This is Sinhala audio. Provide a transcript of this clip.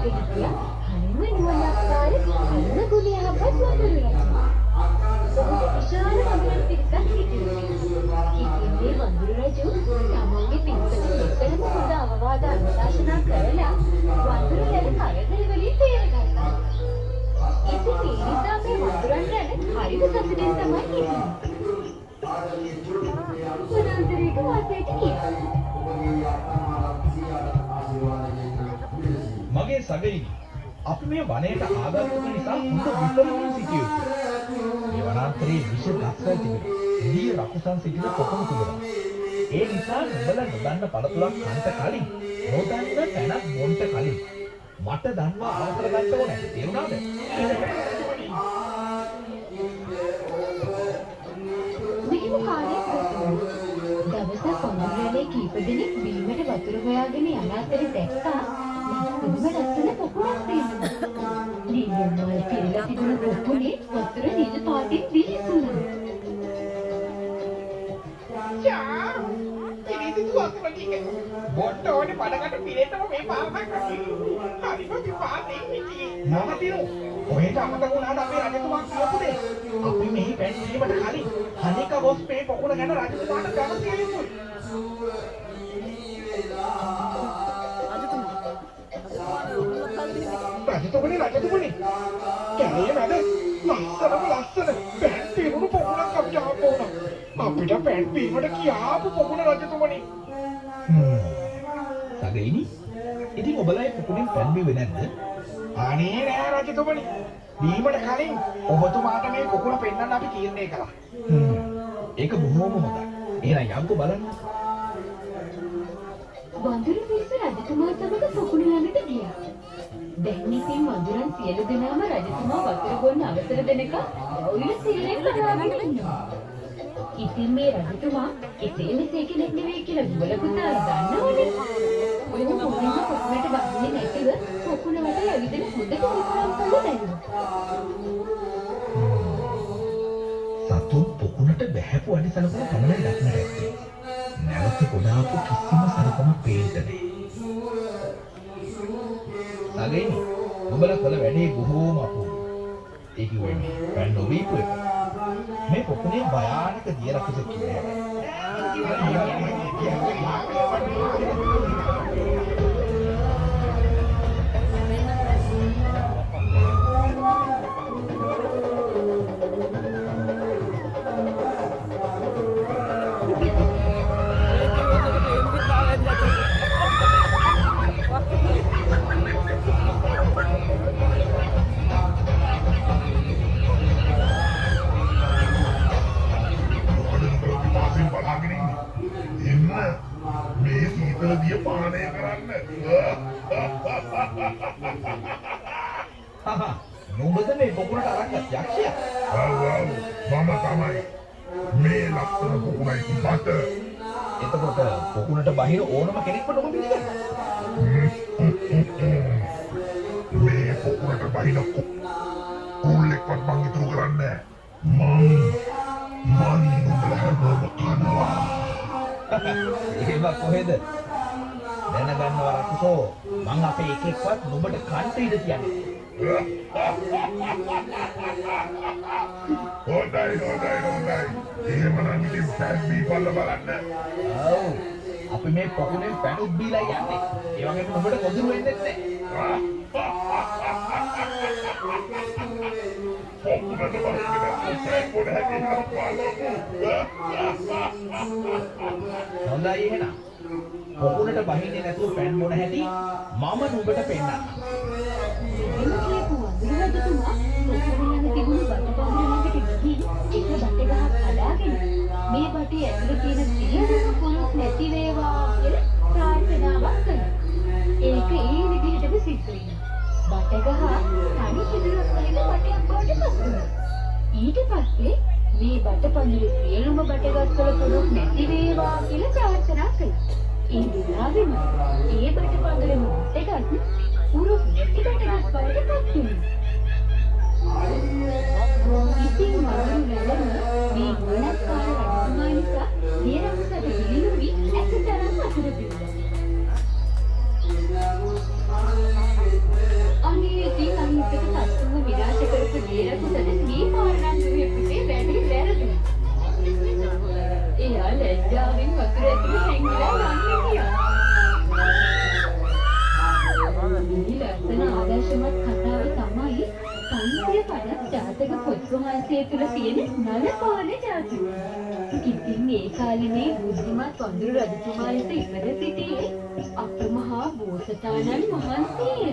හිටියා හරිම නුවණක්කාර අන්න ගුණය හපත් වඳුරු රජු. ඔහුට විශාල වඳුරන් පිරිසක් හිටියා. ඉතින් මේ වඳුරු රජු තමන්ගේ පිරිසට එක්කම හොඳ අවවාද අනුශාසනා කරලා වඳුරුලට කරදර වලින් බේරගත්තා. ඉතින් මේ නිසා මේ වඳුරන් රැළ හරිම සතුටින් තමයි හිටියේ. වනාන්තරයක වාසයට ගියා. මගේ සගයිනි අපි මේ වනයේට ආගන්තුක නිසා හොඳ විතරකින් සිටියෝ. මේ වනාන්තරයේ විශ දක්ෂ තිබෙනවා. දී රකුසන් සිටින කොපමණ තිබෙනවා. ඒ නිසා නුඹලා නොදන්න පළතුරක් කන්ට කලින් නොදන්න තැනක් බොන්න කලින් මට දන්වා අවසර ගන්න ඕනේ. තේරුණාද? මෙහෙම කාලයක් ගත දවසක් වනාන්තරයේ කීප දෙනෙක් බීමට වතුර හොයාගෙන යන අතරේ දැක්කා ලස්සන පොකුණක් තියෙනවා. නියම මල් පිරලා තිබුණ පොකුණේ වතුර නිල් පාටින් දිලිසුණා. යා ඉතින් වතුර ටික බොට්ට ඕනේ බඩකට පිරෙන්නම මේ පාරක් හරිම විපාතේ ඉතින් මම දිනු ඔහෙට අමතක වුණාද අපේ රජතුමා කියපු දේ. අපි මෙහි පැන් වීමට කලින් අනික බොස් මේ පොකුණ ගැන රජතුමාට දැනුම් දෙන්න. රජතුමනි කැලේ මැද ලස්සන පැන් පිරුණු පොකුණක් අපි ආපු වුණා. අපිට පැන් බීමට කියාපු පොකුණ රජතුමනි. සගයිනි ඉතින් ඔබලා ඒ පොකුණෙන් පැන් බීුවේ නැද්ද? අනේ නෑ රජතුමනි. බීමට කලින් ඔබතුමාට මේ පොකුණ පෙන්වන්න අපි තීරණය කළා. ඒක බොහොම හොඳයි. එහෙනම් යම්කෝ බලන්න. වඳුරු පිරිස රජතුමා සමග පොකුණ ළඟට ගියා. දැන් ඉතින් වඳුරන් සියලු දෙනාම රජතුමා වතුර බොන්න අවසර දෙනකම් ඔයිල සිල්ලෙන් කඩාගෙන ඉන්නවා. ඉතින් මේ රජතුමා එසේ මෙසේ කෙනෙක් නෙවෙයි කියලා දුවල පුතා දන්නවනේ. ඔය මොකද පොකුණට බහින්නේ නැතිව පොකුණ වටේ ඇවිදින හොඳට විතරක් බලනවා. සතුන් පොකුණට බැහැපු අඩි සලකුණ පමණයි දක්නට ඇත්තේ. නැවත ගොඩාපු කිසිම සලකුණක් පේන්නේ නැහැ. සගයිනි ඔබලා කළ වැඩේ බොහෝම අපූර්වයි. ඒ කිව්වේ මේ පැන් නොවීපු එක. මේ පොකුණේ භයානක දිය රකුසක් කියන්නේ. dia පානය කරන්න. නුඹද මේ පොකුණට අරන් යක්ෂයා? මම තමයි. මේ ලස්සන පොකුණයි මට. එතකොට පොකුණට බහිර ඕනම කෙනෙක්ම ඔබ පිළිගන්නවා. මේ පොකුණට බහින කුල්ලෙක්වත් මං ඉතුරු කරන්නේ නැහැ. මං නුඹලා හැමෝම කනවා. එහෙම කොහෙද? දැනගන්නවා රකුසෝ මං අපේ එකෙක්වත් නුඹට කන්ට ඉඩ තියන්නේ. හොඳයි. එහෙමනම් ඉතින් පැන් බීපල්ල බලන්න. ඔව්. අපි මේ පොකුණෙන් පැනුත් බීලා යන්නේ. ඒ වගේම නුඹට කොදුරු වෙන්නේ නැහැ. පොකුණට බහින්න පොඩ හැකියාවක් බලමු. හොඳයි එහෙනම්. පොකුණට බහින්නේ නැතුව පැන් මොන හැටි මම නුඹට පෙන්නන්නම්. එන්න කියපු වඳුරු රජතුමා පොකුණ ළඟ තිබුණු බටපොකුණ ළඟට ගිහින් එක බට ගහක් හදාගෙන මේ බටේ ඇතුලේ තියෙන සියලුම පොළොස් නැති වේවා කියලා ප්‍රාර්ථනාවක් කළා. ඒක ඒ විදිහටම සිද්ධ වුණා. බට ගහ තනි පිටුරක් වලින් බටයක් බවට පත් වුණා. ඊට පස්සේ මේ බට පඳුරේ සියලුම බටගස්වල පොළොස් නැති වේවා කියලා ප්‍රාර්ථනා කළා. ඒ දිනාවෙම ඒ බට පඳුරේ මුත්තටත් පුරු නැති බටගස් වලට පත් වුණා. ඉතින් වඳුරු රැළම මේ ගුණස්කාර රජතුමා නිසා නිරක්ෂක දිලිනුවි ඇසතරම් අසුර පිළිගන්නවා. ලස්සන ආදර්ශමත් කතාව තමයි 550 ජාතක පොත් වහන්සේ තුල තියෙන නලපාල ජාතකය. ඉතින් ඒ කාලේ බුද්ධිමත් වඳුරු රජතුමා ලෙස ඉපද සිටියේ අපමහා බෝසතාණන් වහන්සේ.